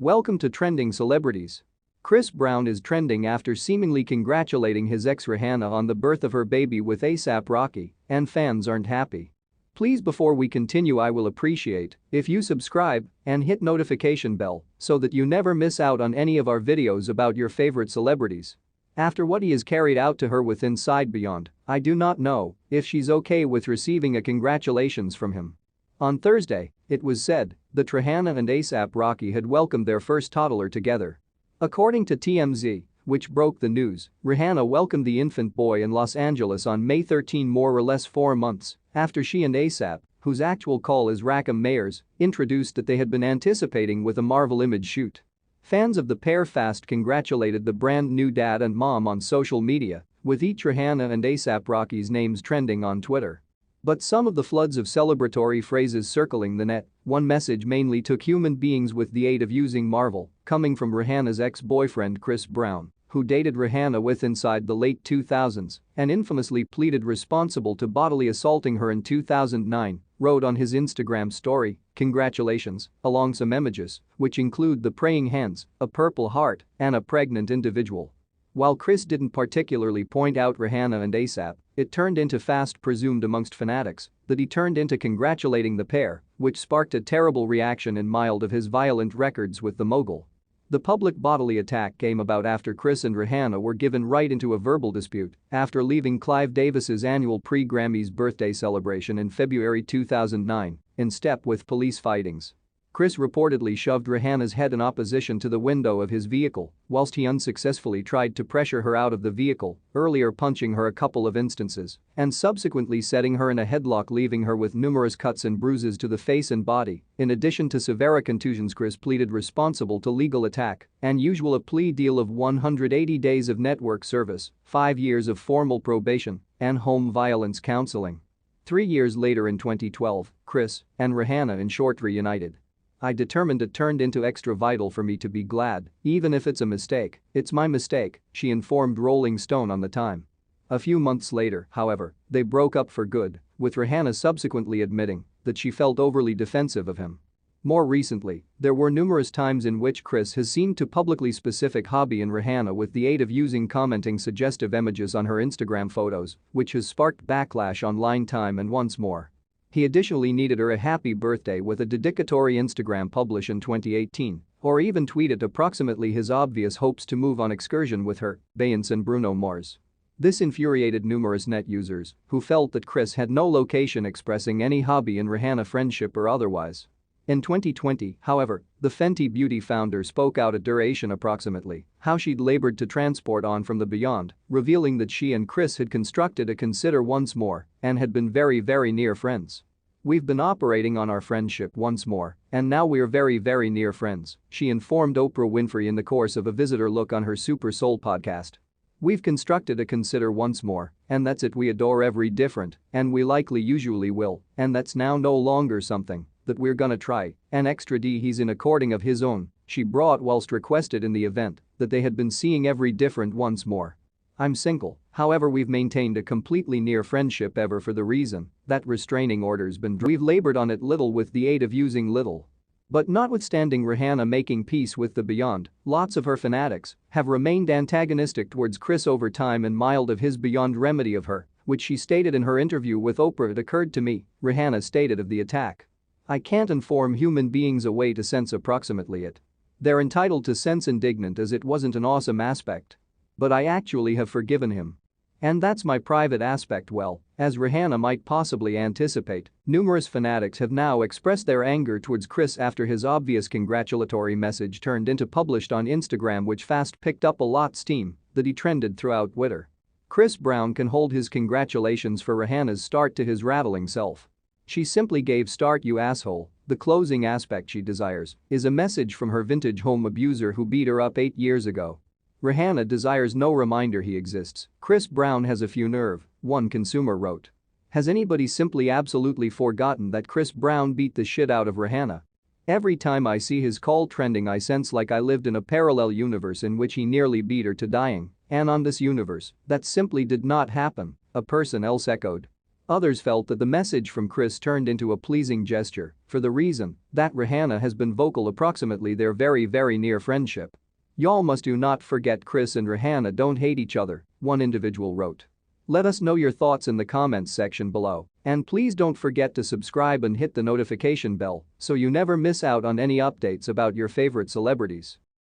Welcome to Trending Celebrities. Chris Brown is trending after seemingly congratulating his ex Rhianna on the birth of her baby with A$AP Rocky, and fans aren't happy. Please, before we continue, I will appreciate if you subscribe and hit notification bell so that you never miss out on any of our videos about your favorite celebrities. After what he has carried out to her with Inside Beyond, I do not know if she's okay with receiving a congratulations from him. On Thursday, it was said that Rhianna and A$AP Rocky had welcomed their first toddler together. According to TMZ, which broke the news, Rhianna welcomed the infant boy in Los Angeles on May 13, more or less 4 months after she and A$AP, whose actual call is Rackham Meyers, introduced that they had been anticipating with a Marvel image shoot. Fans of the pair fast congratulated the brand new dad and mom on social media, with each Rhianna and A$AP Rocky's names trending on Twitter. But some of the floods of celebratory phrases circling the net, one message mainly took human beings with the aid of using Marvel, coming from Rihanna's ex-boyfriend Chris Brown, who dated Rhianna with inside the late 2000s and infamously pleaded responsible to bodily assaulting her in 2009, wrote on his Instagram story, "Congratulations," along some images, which include the praying hands, a purple heart, and a pregnant individual. While Chris didn't particularly point out Rhianna and A$AP, it turned into fast presumed amongst fanatics that he turned into congratulating the pair, which sparked a terrible reaction in mild of his violent records with the mogul. The public bodily attack came about after Chris and Rhianna were given right into a verbal dispute after leaving Clive Davis's annual pre-Grammys birthday celebration in February 2009 in step with police fightings. Chris reportedly shoved Rihanna's head in opposition to the window of his vehicle whilst he unsuccessfully tried to pressure her out of the vehicle, earlier punching her a couple of instances and subsequently setting her in a headlock, leaving her with numerous cuts and bruises to the face and body. In addition to severe contusions, Chris pleaded responsible to legal attack and usual a plea deal of 180 days of network service, 5 years of formal probation, and home violence counseling. 3 years later in 2012, Chris and Rhianna in short reunited. "I determined it turned into extra vital for me to be glad, even if it's a mistake, it's my mistake," she informed Rolling Stone on the time. A few months later, however, they broke up for good, with Rhianna subsequently admitting that she felt overly defensive of him. More recently, there were numerous times in which Chris has seemed to publicly specific hobby in Rhianna with the aid of using commenting suggestive images on her Instagram photos, which has sparked backlash online time and once more. He additionally needed her a happy birthday with a dedicatory Instagram publish in 2018, or even tweeted approximately his obvious hopes to move on excursion with her, Beyonce and Bruno Mars. This infuriated numerous net users who felt that Chris had no location expressing any hobby in Rhianna, friendship or otherwise. In 2020, however, the Fenty Beauty founder spoke out at duration approximately how she'd labored to transport on from the beyond, revealing that she and Chris had constructed a consider once more and had been very near friends. "We've been operating on our friendship once more, and now we're very near friends," she informed Oprah Winfrey in the course of a visitor look on her Super Soul podcast. "We've constructed a consider once more, and that's it. We adore every different, and we likely usually will, and that's now no longer something that we're gonna try, and extra D he's in a courting of his own," she brought whilst requested in the event that they had been seeing every different once more. "I'm single, however we've maintained a completely near friendship ever for the reason that restraining order's been we've labored on it little with the aid of using little." But notwithstanding Rhianna making peace with the beyond, lots of her fanatics have remained antagonistic towards Chris over time and mild of his beyond remedy of her, which she stated in her interview with Oprah. "It occurred to me," Rhianna stated of the attack, "I can't inform human beings a way to sense approximately it. They're entitled to sense indignant as it wasn't an awesome aspect. But I actually have forgiven him. And that's my private aspect." Well, as Rhianna might possibly anticipate, numerous fanatics have now expressed their anger towards Chris after his obvious congratulatory message turned into published on Instagram, which fast picked up a lot steam that he trended throughout Twitter. Chris Brown can hold his congratulations for Rihanna's start to his rattling self. "She simply gave start, you asshole. The closing aspect she desires is a message from her vintage home abuser who beat her up 8 years ago. Rhianna desires no reminder he exists. Chris Brown has a few nerve," one consumer wrote. "Has anybody simply absolutely forgotten that Chris Brown beat the shit out of Rhianna? Every time I see his call trending I sense like I lived in a parallel universe in which he nearly beat her to dying, and on this universe, that simply did not happen," a person else echoed. Others felt that the message from Chris turned into a pleasing gesture for the reason that Rhianna has been vocal approximately their very near friendship. "Y'all must do not forget Chris and Rhianna don't hate each other," one individual wrote. Let us know your thoughts in the comments section below, and please don't forget to subscribe and hit the notification bell so you never miss out on any updates about your favorite celebrities.